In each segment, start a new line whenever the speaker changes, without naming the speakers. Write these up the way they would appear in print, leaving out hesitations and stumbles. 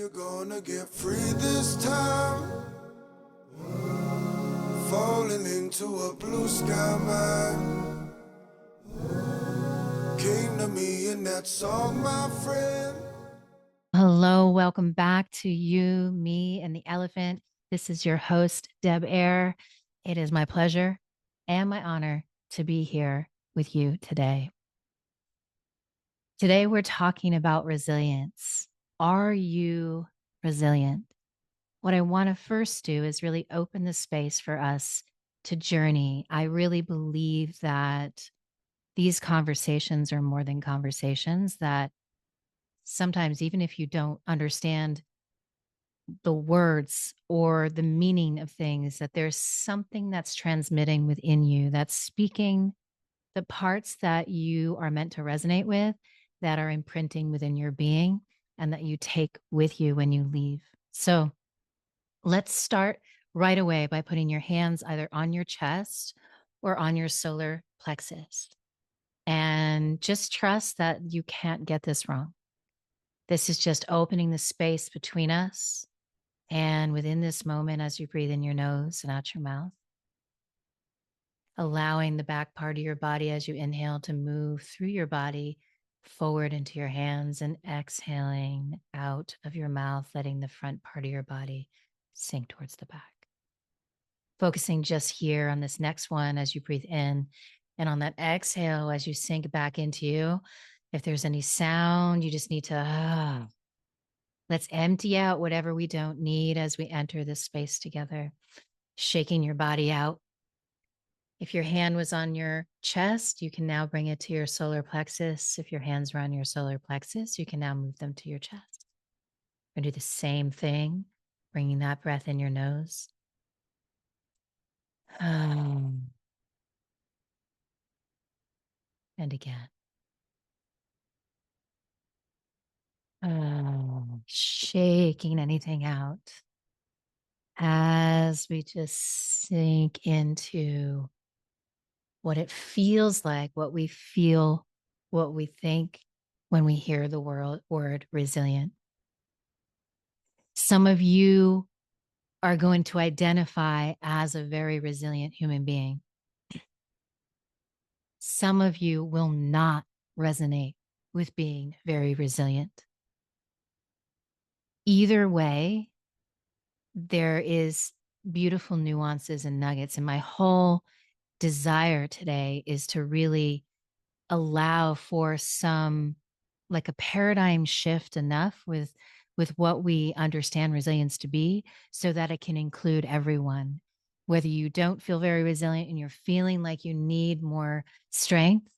you're gonna get free this time. Falling into a blue sky mind. Came to me in that song, my friend.
Hello, welcome back to You, Me, and the Elephant. This is your host, Deb Air. It is my pleasure and my honor to be here with you today. Today, we're talking about resilience. Are you resilient? What I want to first do is really open the space for us to journey. I really believe that these conversations are more than conversations, that sometimes, even if you don't understand the words or the meaning of things, that there's something that's transmitting within you, that's speaking the parts that you are meant to resonate with, that are imprinting within your being, and that you take with you when you leave. So let's start right away by putting your hands either on your chest or on your solar plexus. And just trust that you can't get this wrong. This is just opening the space between us. And within this moment, as you breathe in your nose and out your mouth, allowing the back part of your body as you inhale to move through your body forward into your hands, and exhaling out of your mouth, letting the front part of your body sink towards the back. Focusing just here on this next one as you breathe in, and on that exhale as you sink back into you. If there's any sound, you just need to let's empty out whatever we don't need as we enter this space together, shaking your body out. If your hand was on your chest, you can now bring it to your solar plexus. If your hands are on your solar plexus, you can now move them to your chest. We're going to do the same thing, bringing that breath in your nose. And again. Shaking anything out as we just sink into what it feels like, what we feel, what we think when we hear the word resilient. Some of you are going to identify as a very resilient human being. Some of you will not resonate with being very resilient. Either way, there is beautiful nuances and nuggets. And my whole desire today is to really allow for some, like, a paradigm shift enough with what we understand resilience to be, so that it can include everyone. Whether you don't feel very resilient and you're feeling like you need more strength,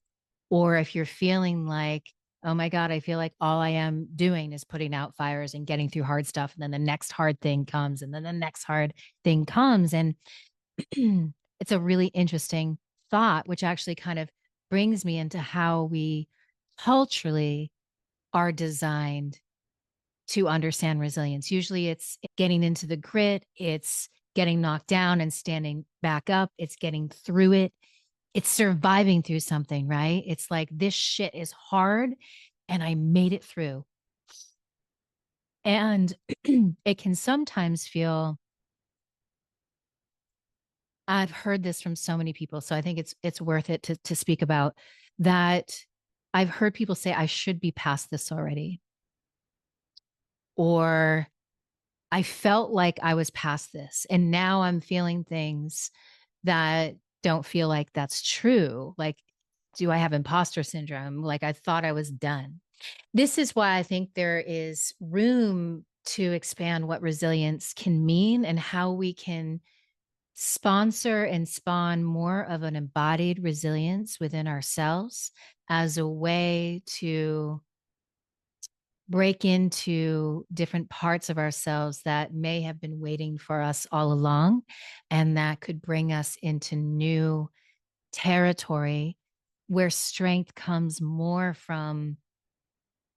or if you're feeling like, oh my God, I feel like all I am doing is putting out fires and getting through hard stuff. And then the next hard thing comes, and then the next hard thing comes. And it's a really interesting thought, which actually kind of brings me into how we culturally are designed to understand resilience. Usually it's getting into the grit, it's getting knocked down and standing back up, it's getting through it, it's surviving through something, right? It's like, this shit is hard and I made it through. And it can sometimes feel, I've heard this from so many people, so I think it's worth it to speak about that. I've heard people say, I should be past this already. Or I felt like I was past this, and now I'm feeling things that don't feel like that's true. Like, do I have imposter syndrome? Like, I thought I was done. This is why I think there is room to expand what resilience can mean, and how we can sponsor and spawn more of an embodied resilience within ourselves as a way to break into different parts of ourselves that may have been waiting for us all along, and that could bring us into new territory where strength comes more from,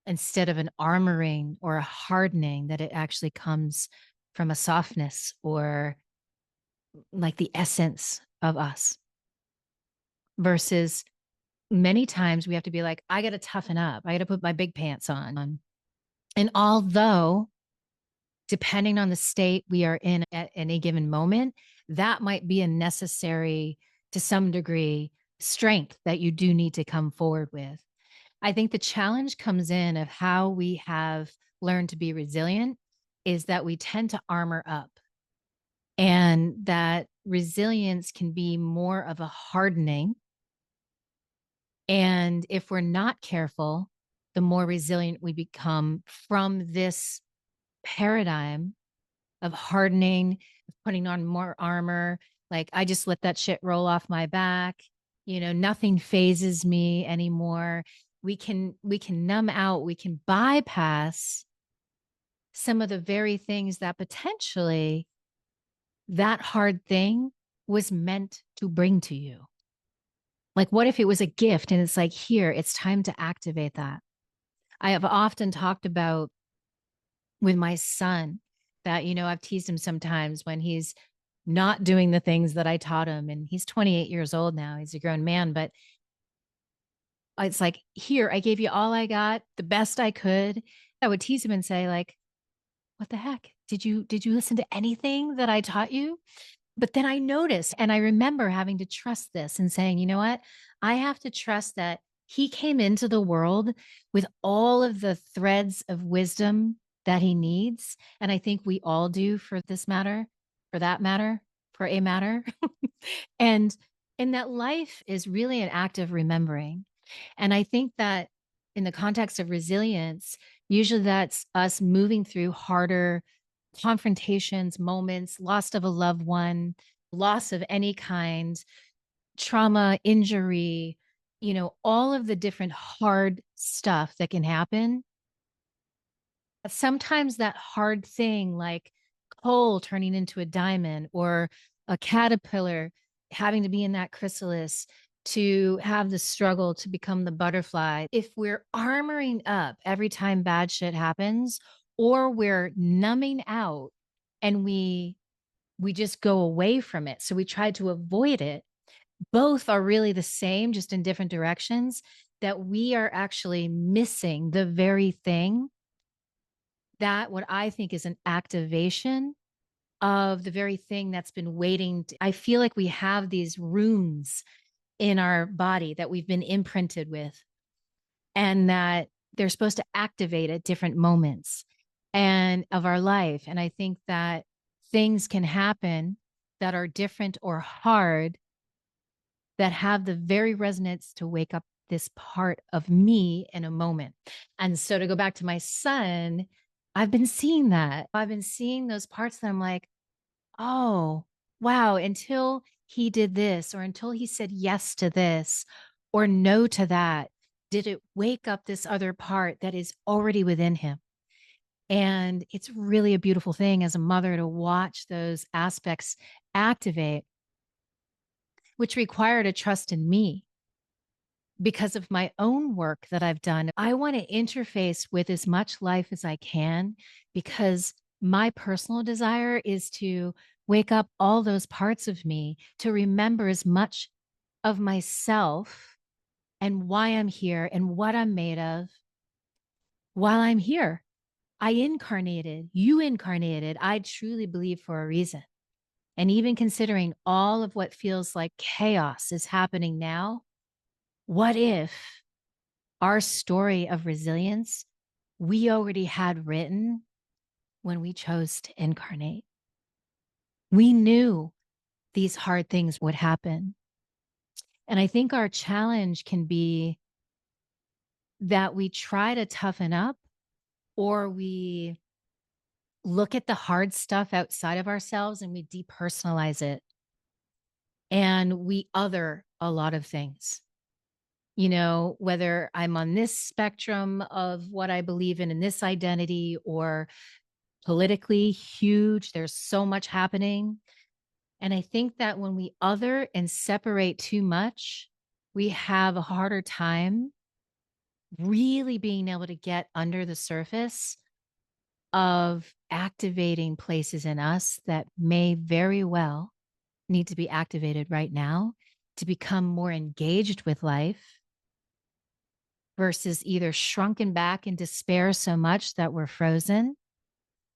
instead of an armoring or a hardening, that it actually comes from a softness, or like the essence of us. Versus many times we have to be like, I got to toughen up, I got to put my big pants on. And although depending on the state we are in at any given moment, that might be a necessary, to some degree, strength that you do need to come forward with. I think the challenge comes in of how we have learned to be resilient is that we tend to armor up, and that resilience can be more of a hardening. And if we're not careful, the more resilient we become from this paradigm of hardening, of putting on more armor. Like, I just let that shit roll off my back. Nothing phases me anymore. We can numb out, we can bypass some of the very things that potentially that hard thing was meant to bring to you. Like, what if it was a gift and it's like, here, it's time to activate that? I have often talked about with my son that, I've teased him sometimes when he's not doing the things that I taught him. And he's 28 years old now. He's a grown man, but it's like, here, I gave you all I got, the best I could. I would tease him and say, like, what the heck? Did you listen to anything that I taught you? But then I noticed, and I remember having to trust this and saying, you know what? I have to trust that he came into the world with all of the threads of wisdom that he needs. And I think we all do, for this matter, for that matter, for a matter. and and that life is really an act of remembering. And I think that in the context of resilience, usually that's us moving through harder confrontations, moments, loss of a loved one, loss of any kind, trauma, injury, all of the different hard stuff that can happen. Sometimes that hard thing, like coal turning into a diamond, or a caterpillar having to be in that chrysalis to have the struggle to become the butterfly. If we're armoring up every time bad shit happens, or we're numbing out and we just go away from it, so we try to avoid it, both are really the same, just in different directions, that we are actually missing the very thing that, what I think is an activation of the very thing that's been waiting. I feel like we have these runes in our body that we've been imprinted with, and that they're supposed to activate at different moments and of our life. And I think that things can happen that are different or hard, that have the very resonance to wake up this part of me in a moment. And so, to go back to my son, I've been seeing that. I've been seeing those parts that I'm like, oh, wow, until he did this, or until he said yes to this, or no to that, did it wake up this other part that is already within him. And it's really a beautiful thing as a mother to watch those aspects activate, which required a trust in me because of my own work that I've done. I want to interface with as much life as I can, because my personal desire is to wake up all those parts of me, to remember as much of myself and why I'm here and what I'm made of while I'm here. I incarnated, you incarnated, I truly believe, for a reason. And even considering all of what feels like chaos is happening now, what if our story of resilience we already had written when we chose to incarnate? We knew these hard things would happen. And I think our challenge can be that we try to toughen up, or we look at the hard stuff outside of ourselves and we depersonalize it, and we other a lot of things. Whether I'm on this spectrum of what I believe in this identity, or politically huge, there's so much happening. And I think that when we other and separate too much, we have a harder time really being able to get under the surface of activating places in us that may very well need to be activated right now to become more engaged with life, versus either shrunken back in despair so much that we're frozen,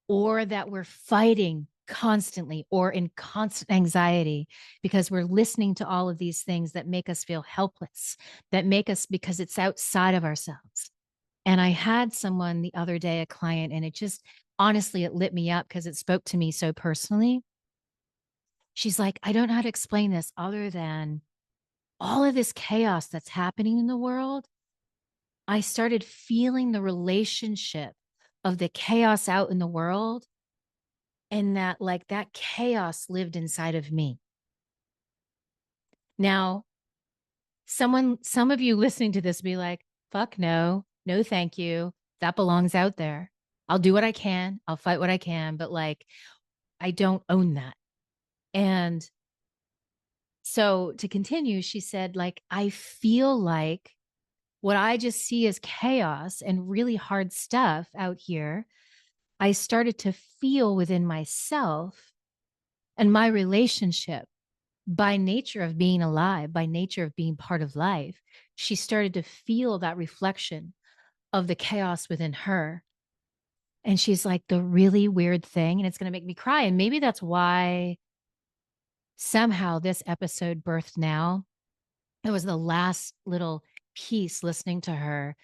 or that we're fighting constantly or in constant anxiety because we're listening to all of these things that make us feel helpless, that make us because it's outside of ourselves. And I had someone the other day, a client, and it just honestly, it lit me up because it spoke to me so personally. She's like, I don't know how to explain this other than all of this chaos that's happening in the world. I started feeling the relationship of the chaos out in the world and that like that chaos lived inside of me. Now, some of you listening to this be like, fuck no, no, thank you. That belongs out there. I'll do what I can. I'll fight what I can, but like, I don't own that. And so to continue, she said, like, I feel like what I just see as chaos and really hard stuff out here, I started to feel within myself and my relationship by nature of being alive, by nature of being part of life. She started to feel that reflection of the chaos within her. And she's like, the really weird thing, and it's going to make me cry. And maybe that's why somehow this episode birthed now. It was the last little piece listening to her.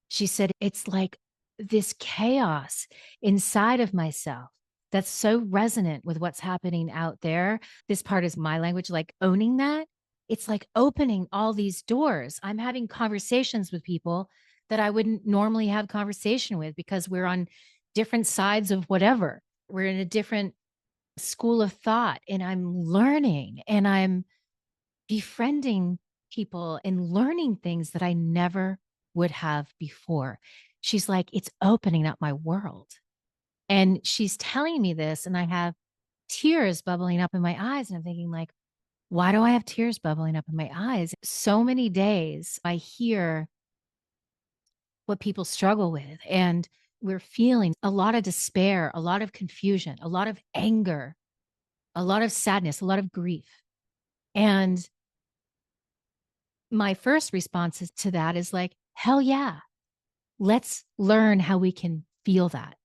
She said, it's like this chaos inside of myself that's so resonant with what's happening out there. This part is my language, like owning that. It's like opening all these doors. I'm having conversations with people that I wouldn't normally have conversation with because we're on different sides of whatever. We're in a different school of thought and I'm learning and I'm befriending people and learning things that I never would have before. She's like, it's opening up my world. And she's telling me this, and I have tears bubbling up in my eyes. And I'm thinking, like, why do I have tears bubbling up in my eyes? So many days I hear what people struggle with, and we're feeling a lot of despair, a lot of confusion, a lot of anger, a lot of sadness, a lot of grief. And my first response to that is like, hell yeah, let's learn how we can feel that.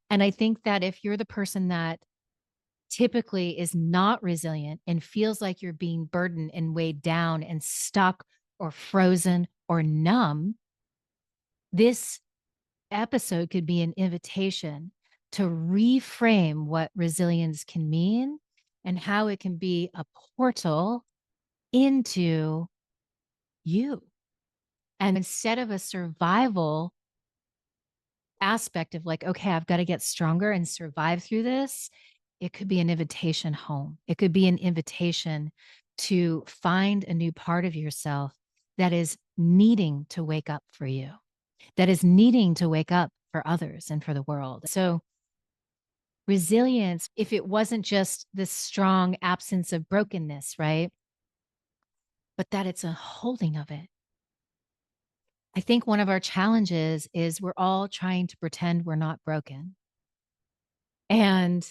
And I think that if you're the person that typically is not resilient and feels like you're being burdened and weighed down and stuck or frozen or numb, this episode could be an invitation to reframe what resilience can mean and how it can be a portal into you. And instead of a survival aspect of like, okay, I've got to get stronger and survive through this, it could be an invitation home. It could be an invitation to find a new part of yourself that is needing to wake up for you, that is needing to wake up for others and for the world. So, resilience, if it wasn't just this strong absence of brokenness, right? But that it's a holding of it. I think one of our challenges is we're all trying to pretend we're not broken. And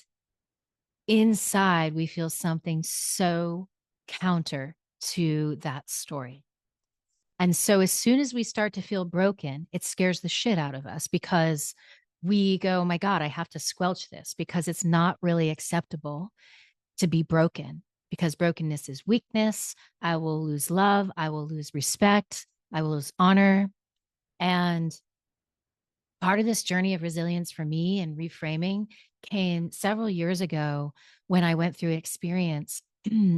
inside, we feel something so counter to that story. And so, as soon as we start to feel broken, it scares the shit out of us because we go, oh my God, I have to squelch this because it's not really acceptable to be broken because brokenness is weakness. I will lose love. I will lose respect. I will lose honor. And part of this journey of resilience for me and reframing came several years ago when I went through an experience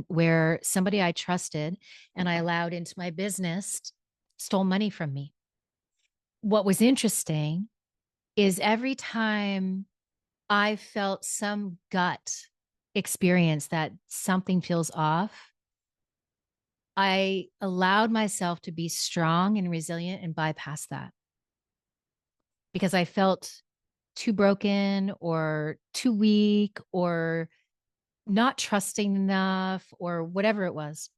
where somebody I trusted and I allowed into my business stole money from me. What was interesting is every time I felt some gut experience that something feels off, I allowed myself to be strong and resilient and bypass that because I felt too broken or too weak or not trusting enough or whatever it was.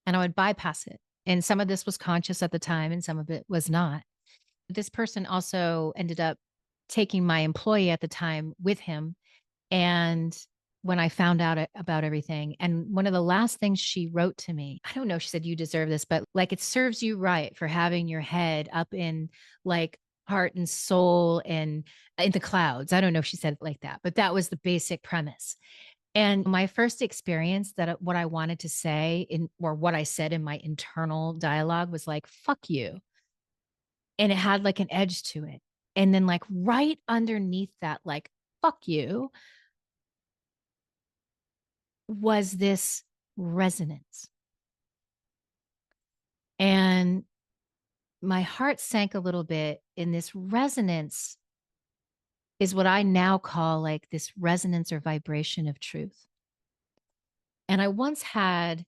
And I would bypass it. And some of this was conscious at the time and some of it was not. This person also ended up taking my employee at the time with him. And when I found out about everything, and one of the last things she wrote to me, I don't know, she said, you deserve this, but like it serves you right for having your head up in like heart and soul and in the clouds. I don't know if she said it like that, but that was the basic premise. And my first experience that what I wanted to say in or what I said in my internal dialogue was like, fuck you. And it had like an edge to it. And then like right underneath that, like, fuck you was this resonance. And my heart sank a little bit in this resonance is what I now call like this resonance or vibration of truth. And I once had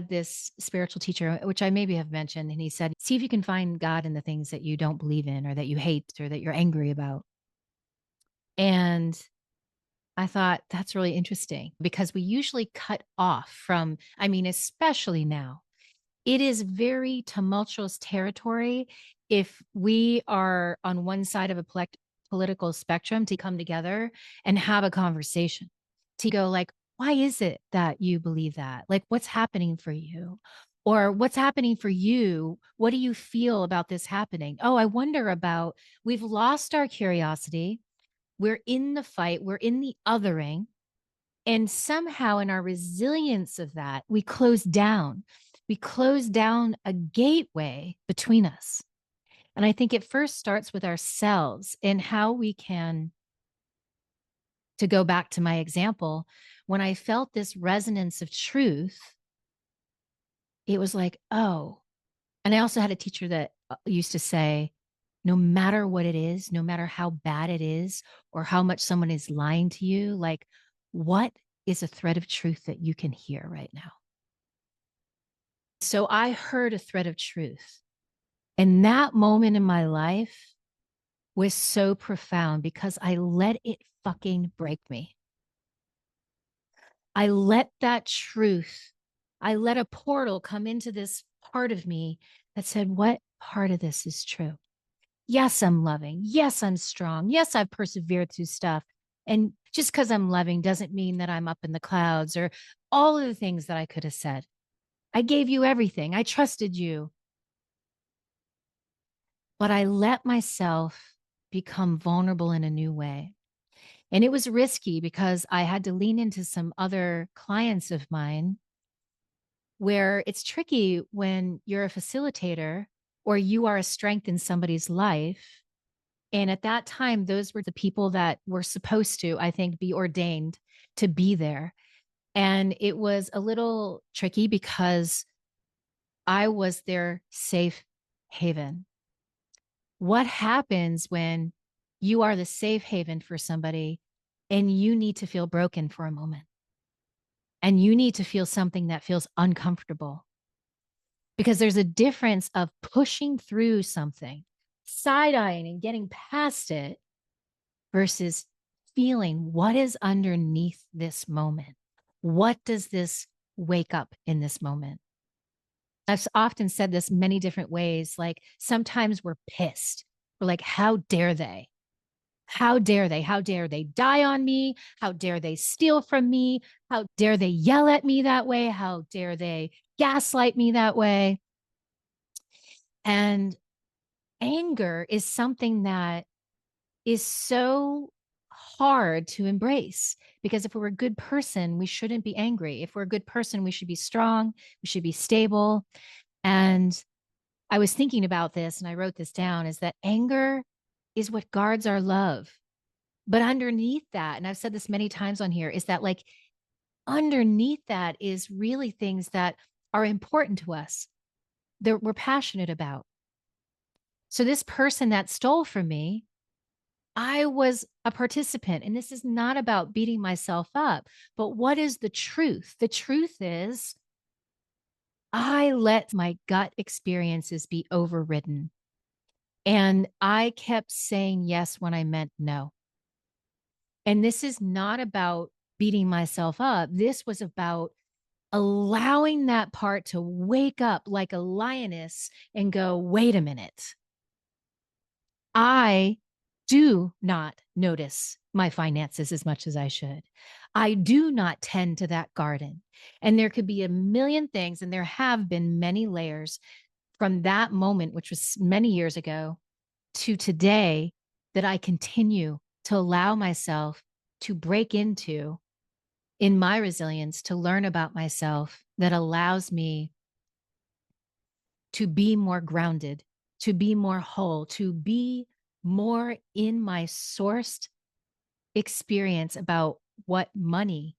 this spiritual teacher, which I maybe have mentioned, and he said, see if you can find God in the things that you don't believe in or that you hate or that you're angry about. And I thought that's really interesting because we usually cut off from, I mean, especially now, it is very tumultuous territory if we are on one side of a political spectrum to come together and have a conversation to go like, why is it that you believe that? Like, what's happening for you? Or what's happening for you? What do you feel about this happening? Oh, I wonder about, we've lost our curiosity. We're in the fight. We're in the othering. And somehow, in our resilience of that, we close down. We close down a gateway between us. And I think it first starts with ourselves and how we can, to go back to my example, when I felt this resonance of truth, it was like, oh, and I also had a teacher that used to say, no matter what it is, no matter how bad it is, or how much someone is lying to you, like, what is a thread of truth that you can hear right now? So I heard a thread of truth. And that moment in my life was so profound because I let it fucking break me. I let that truth, I let a portal come into this part of me that said, what part of this is true? Yes, I'm loving. Yes, I'm strong. Yes, I've persevered through stuff. And just because I'm loving doesn't mean that I'm up in the clouds or all of the things that I could have said. I gave you everything. I trusted you. But I let myself become vulnerable in a new way. And it was risky because I had to lean into some other clients of mine where it's tricky when you're a facilitator or you are a strength in somebody's life. And at that time, those were the people that were supposed to, I think, be ordained to be there. And it was a little tricky because I was their safe haven. What happens when you are the safe haven for somebody and you need to feel broken for a moment and you need to feel something that feels uncomfortable? Because there's a difference of pushing through something, side eyeing and getting past it versus feeling what is underneath this moment. What does this wake up in this moment? I've often said this many different ways. Like sometimes we're pissed. We're like, how dare they? How dare they? How dare they die on me? How dare they steal from me? How dare they yell at me that way? How dare they gaslight me that way? And anger is something that is so hard to embrace because if we're a good person, we shouldn't be angry. If we're a good person, we should be strong, we should be stable. And I was thinking about this and I wrote this down is that anger is what guards our love. But underneath that, and I've said this many times on here, is that like underneath that is really things that are important to us that we're passionate about. So this person that stole from me, I was a participant, and this is not about beating myself up, but what is the truth? The truth is, I let my gut experiences be overridden. And I kept saying yes when I meant no. And this is not about beating myself up. This was about allowing that part to wake up like a lioness and go, wait a minute. I do not notice my finances as much as I should. I do not tend to that garden. And there could be a million things, and there have been many layers from that moment, which was many years ago, to today, that I continue to allow myself to break into in my resilience, to learn about myself, that allows me to be more grounded, to be more whole, to be more in my sourced experience about what money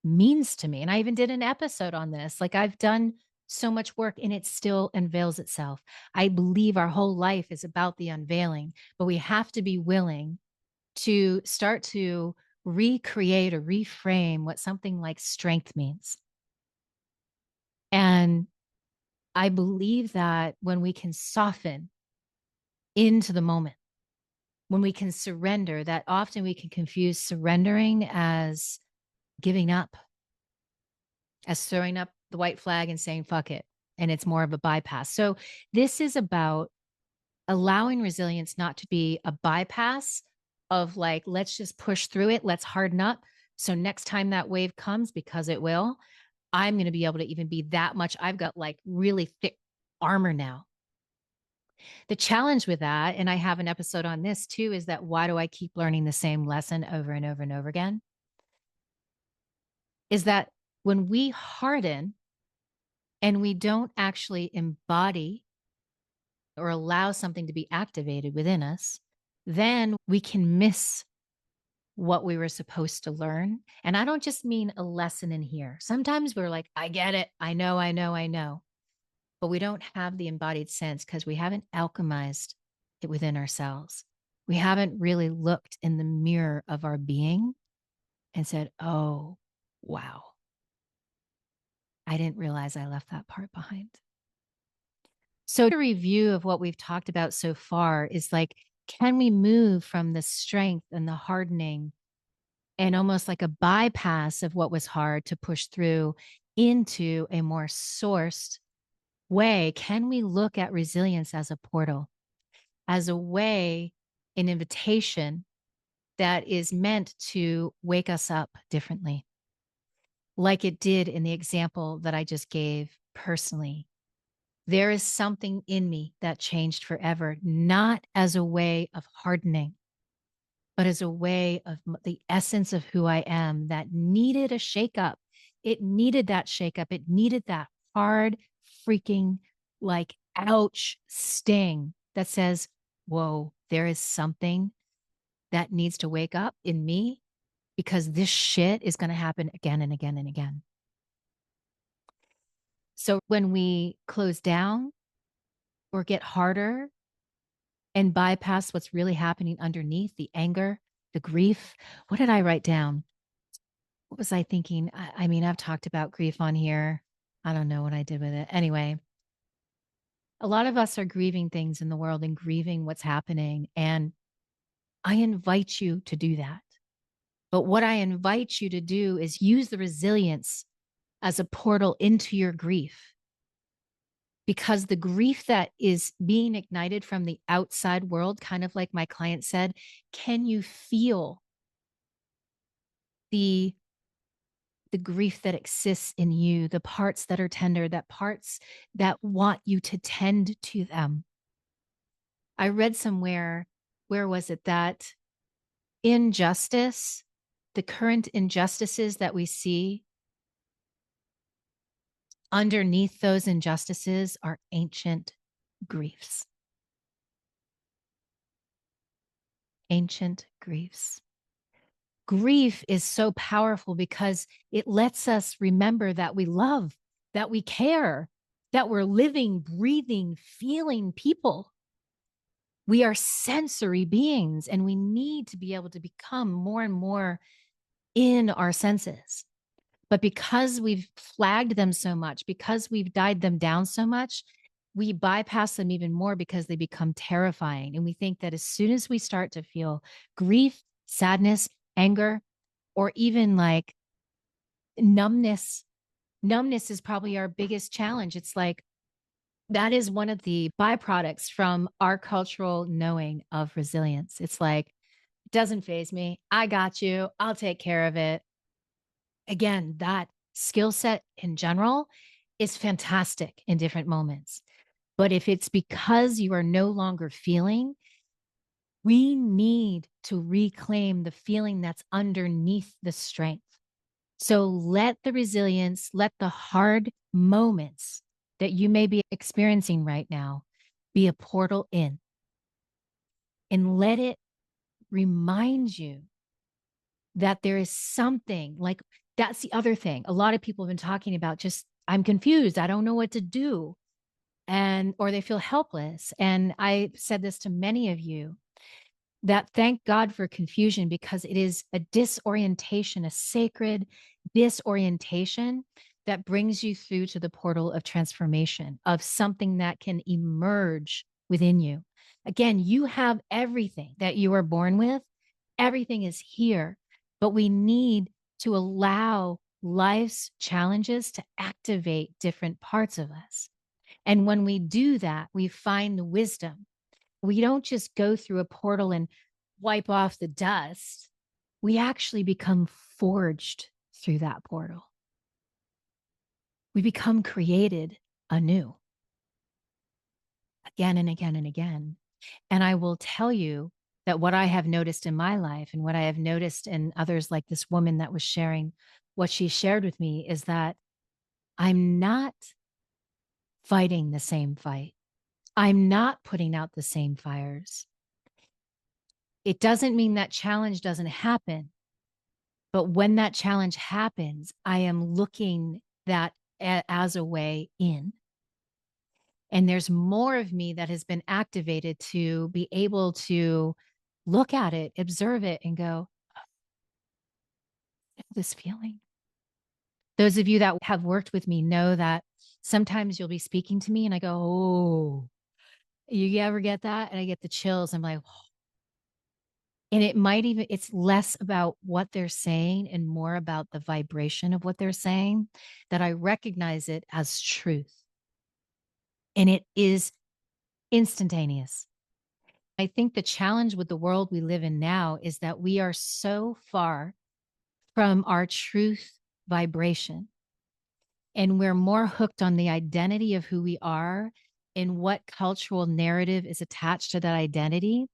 means to me. And I even did an episode on this. Like, I've done so much work and it still unveils itself. I believe our whole life is about the unveiling, but we have to be willing to start to recreate or reframe what something like strength means. And I believe that when we can soften into the moment, when we can surrender, that often we can confuse surrendering as giving up, as throwing up the white flag and saying, fuck it. And it's more of a bypass. So this is about allowing resilience not to be a bypass of like, let's just push through it. Let's harden up. So next time that wave comes, because it will, I'm going to be able to even be that much. I've got like really thick armor now. The challenge with that, and I have an episode on this too, is that why do I keep learning the same lesson over and over and over again? Is that when we harden and we don't actually embody or allow something to be activated within us, then we can miss what we were supposed to learn. And I don't just mean a lesson in here. Sometimes we're like, I get it. I know, I know, I know. But we don't have the embodied sense because we haven't alchemized it within ourselves. We haven't really looked in the mirror of our being and said, oh, wow, I didn't realize I left that part behind. So, a review of what we've talked about so far is like, can we move from the strength and the hardening and almost like a bypass of what was hard to push through into a more sourced way? Can we look at resilience as a portal, as a way, an invitation that is meant to wake us up differently, like it did in the example that I just gave personally? There is something in me that changed forever, not as a way of hardening, but as a way of the essence of who I am that needed a shakeup. It needed that shakeup. It needed that hard, freaking, like, ouch sting that says, whoa, there is something that needs to wake up in me because this shit is going to happen again and again and again. So when we close down or get harder and bypass what's really happening underneath, the anger, the grief. What did I write down? What was I thinking? I mean, I've talked about grief on here. I don't know what I did with it. Anyway, a lot of us are grieving things in the world and grieving what's happening. And I invite you to do that. But what I invite you to do is use the resilience as a portal into your grief. Because the grief that is being ignited from the outside world, kind of like my client said, can you feel the grief that exists in you, the parts that are tender, that parts that want you to tend to them? I read somewhere, where was it, that injustice, the current injustices that we see, underneath those injustices are ancient griefs. Ancient griefs. Grief is so powerful because it lets us remember that we love, that we care, that we're living, breathing, feeling people. We are sensory beings and we need to be able to become more and more in our senses. But because we've flagged them so much, because we've died them down so much, we bypass them even more because they become terrifying. And we think that as soon as we start to feel grief, sadness, anger, or even like numbness, numbness is probably our biggest challenge. It's like that is one of the byproducts from our cultural knowing of resilience. It's like, it doesn't faze me. I got you. I'll take care of it. Again, that skill set in general is fantastic in different moments. But if it's because you are no longer feeling, we need to reclaim the feeling that's underneath the strength. So let the resilience, let the hard moments that you may be experiencing right now be a portal in, and let it remind you that there is something like that's the other thing. A lot of people have been talking about just, I'm confused. I don't know what to do. And, or they feel helpless. And I said this to many of you, that thank God for confusion, because it is a disorientation, a sacred disorientation that brings you through to the portal of transformation, of something that can emerge within you. Again, you have everything that you were born with, everything is here, but we need to allow life's challenges to activate different parts of us. And when we do that, we find the wisdom. We don't just go through a portal and wipe off the dust. We actually become forged through that portal. We become created anew again and again and again. And I will tell you that what I have noticed in my life and what I have noticed in others, like this woman that was sharing what she shared with me, is that I'm not fighting the same fight. I'm not putting out the same fires. It doesn't mean that challenge doesn't happen. But when that challenge happens, I am looking that as a way in. And there's more of me that has been activated to be able to look at it, observe it, and go, this feeling. Those of you that have worked with me know that sometimes you'll be speaking to me and I go, oh, you ever get that? And I get the chills. I'm like, oh. And it might even, it's less about what they're saying and more about the vibration of what they're saying, that I recognize it as truth. And it is instantaneous. I think the challenge with the world we live in now is that we are so far from our truth vibration. And we're more hooked on the identity of who we are and what cultural narrative is attached to that identity,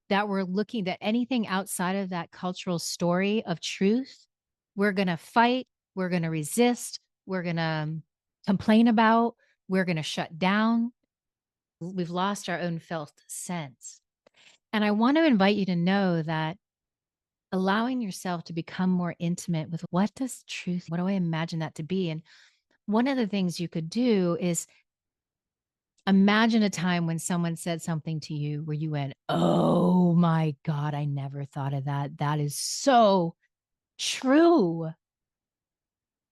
that we're looking at anything outside of that cultural story of truth. We're going to fight. We're going to resist. We're going to complain about. We're going to shut down. We've lost our own felt sense. And I want to invite you to know that allowing yourself to become more intimate with what does truth, what do I imagine that to be? And one of the things you could do is imagine a time when someone said something to you where you went, oh my God, I never thought of that. That is so true.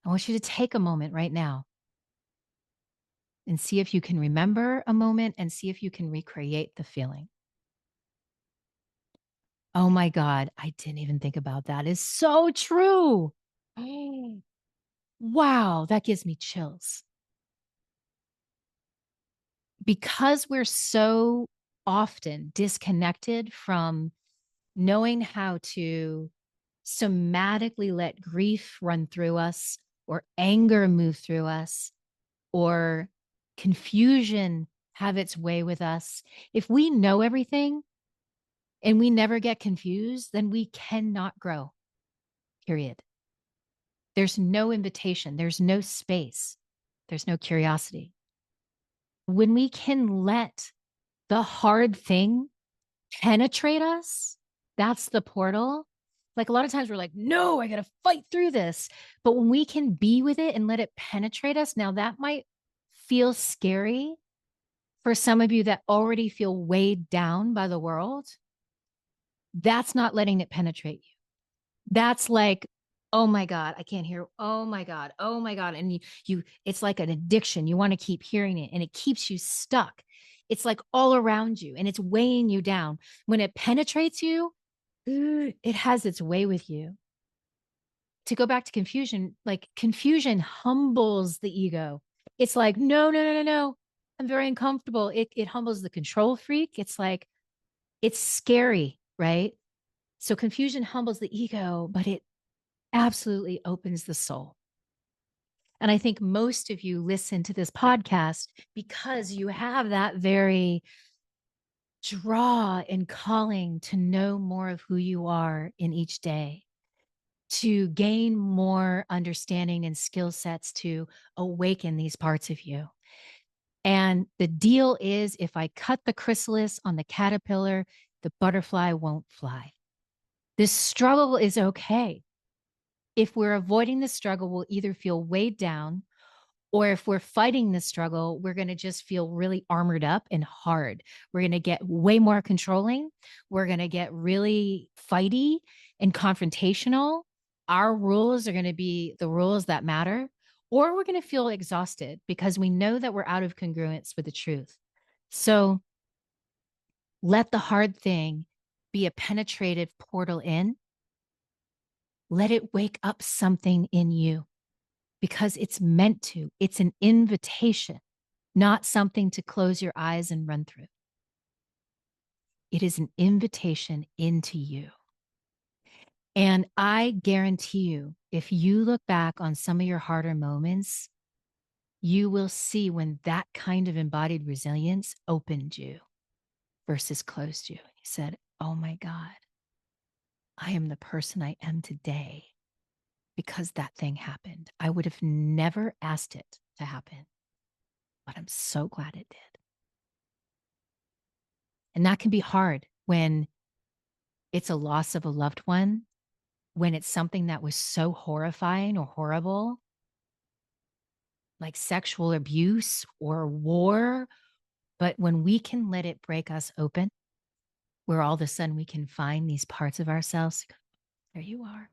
I want you to take a moment right now and see if you can remember a moment and see if you can recreate the feeling. Oh my God, I didn't even think about that. It's so true. Oh, wow, that gives me chills. Because we're so often disconnected from knowing how to somatically let grief run through us, or anger move through us, or confusion have its way with us. If we know everything and we never get confused, then we cannot grow, period. There's no invitation, there's no space, there's no curiosity. When we can let the hard thing penetrate us, that's the portal. Like a lot of times we're like, no, I got to fight through this. But when we can be with it and let it penetrate us, now that might feel scary for some of you that already feel weighed down by the world. That's not letting it penetrate you. That's like, oh my God, I can't hear. Oh my God. Oh my God. And it's like an addiction. You want to keep hearing it and it keeps you stuck. It's like all around you and it's weighing you down. When it penetrates you, it has its way with you. To go back to confusion, like confusion humbles the ego. It's like, no, no, no, no, no. I'm very uncomfortable. It humbles the control freak. It's like, it's scary, right? So confusion humbles the ego, but it absolutely opens the soul. And I think most of you listen to this podcast because you have that very draw and calling to know more of who you are in each day, to gain more understanding and skill sets to awaken these parts of you. And the deal is if I cut the chrysalis on the caterpillar, the butterfly won't fly. This struggle is okay. If we're avoiding the struggle, we'll either feel weighed down, or if we're fighting the struggle, we're going to just feel really armored up and hard. We're going to get way more controlling. We're going to get really fighty and confrontational. Our rules are going to be the rules that matter, or we're going to feel exhausted because we know that we're out of congruence with the truth. So let the hard thing be a penetrative portal in. Let it wake up something in you because it's meant to. It's an invitation, not something to close your eyes and run through. It is an invitation into you. And I guarantee you, if you look back on some of your harder moments, you will see when that kind of embodied resilience opened you versus closed you. You said, oh my God, I am the person I am today because that thing happened. I would have never asked it to happen, but I'm so glad it did. And that can be hard when it's a loss of a loved one, when it's something that was so horrifying or horrible, like sexual abuse or war. But when we can let it break us open, where all of a sudden we can find these parts of ourselves, there you are.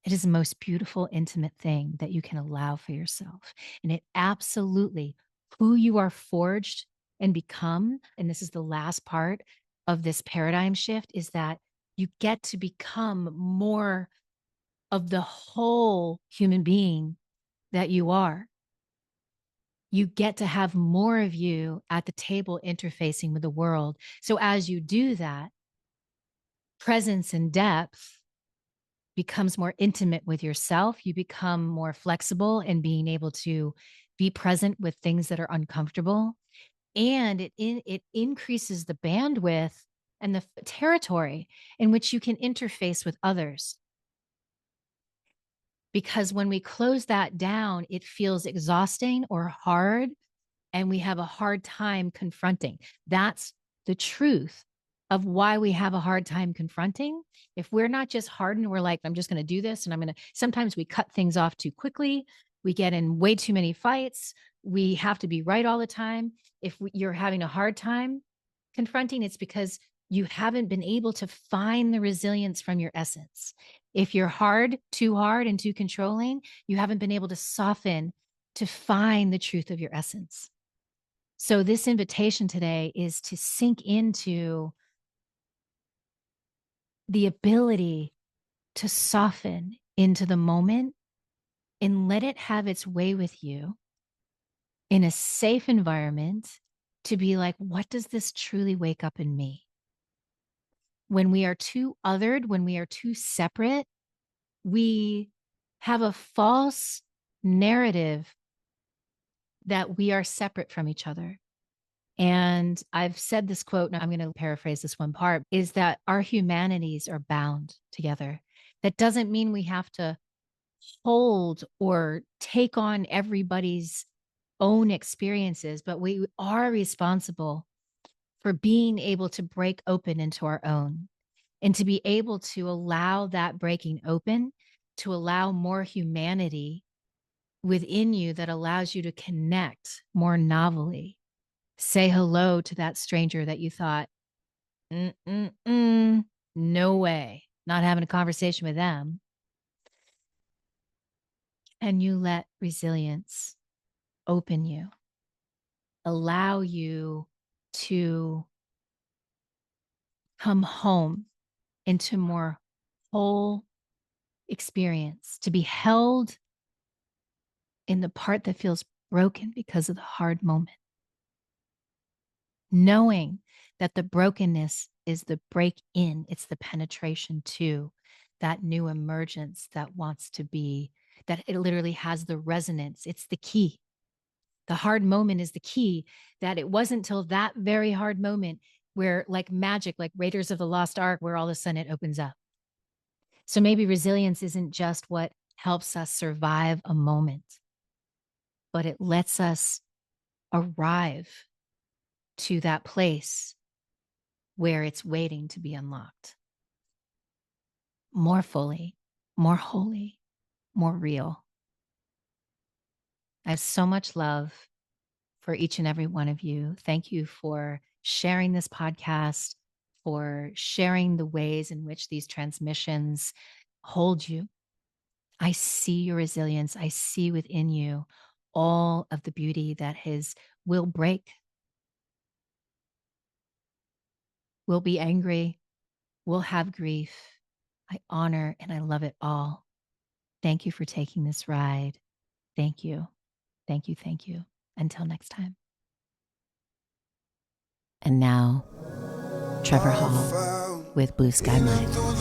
It is the most beautiful, intimate thing that you can allow for yourself. And it absolutely, who you are forged and become, and this is the last part of this paradigm shift, is that you get to become more of the whole human being that you are. You get to have more of you at the table interfacing with the world. So as you do that, presence and depth becomes more intimate with yourself. You become more flexible in being able to be present with things that are uncomfortable. And it increases the bandwidth and the territory in which you can interface with others. Because when we close that down, it feels exhausting or hard, and we have a hard time confronting. That's the truth of why we have a hard time confronting. If we're not just hardened, we're like, I'm just going to do this. And sometimes we cut things off too quickly. We get in way too many fights. We have to be right all the time. If you're having a hard time confronting, it's because you haven't been able to find the resilience from your essence. If you're too hard and too controlling, you haven't been able to soften to find the truth of your essence. So this invitation today is to sink into the ability to soften into the moment and let it have its way with you in a safe environment to be like, what does this truly wake up in me? When we are too othered, when we are too separate, we have a false narrative that we are separate from each other. And I've said this quote, and I'm going to paraphrase this one part, is that our humanities are bound together. That doesn't mean we have to hold or take on everybody's own experiences, but we are responsible for being able to break open into our own and to be able to allow that breaking open, to allow more humanity within you that allows you to connect more novelly. Say hello to that stranger that you thought, no way, not having a conversation with them. And you let resilience open you, allow you to come home into more whole experience, to be held in the part that feels broken because of the hard moment. Knowing that the brokenness is the break in, it's the penetration to that new emergence that wants to be that it literally has the resonance. It's the key. The hard moment is the key, that it wasn't till that very hard moment where, like magic, like Raiders of the Lost Ark, where all of a sudden it opens up. So maybe resilience isn't just what helps us survive a moment, but it lets us arrive to that place where it's waiting to be unlocked more fully, more wholly, more real. I have so much love for each and every one of you. Thank you for sharing this podcast, for sharing the ways in which these transmissions hold you. I see your resilience. I see within you all of the beauty that will break, will be angry, will have grief. I honor and I love it all. Thank you for taking this ride. Thank you. Thank you. Thank you. Until next time. And now, Trevor
I
Hall
found
with Blue Sky
healing
Mind.
through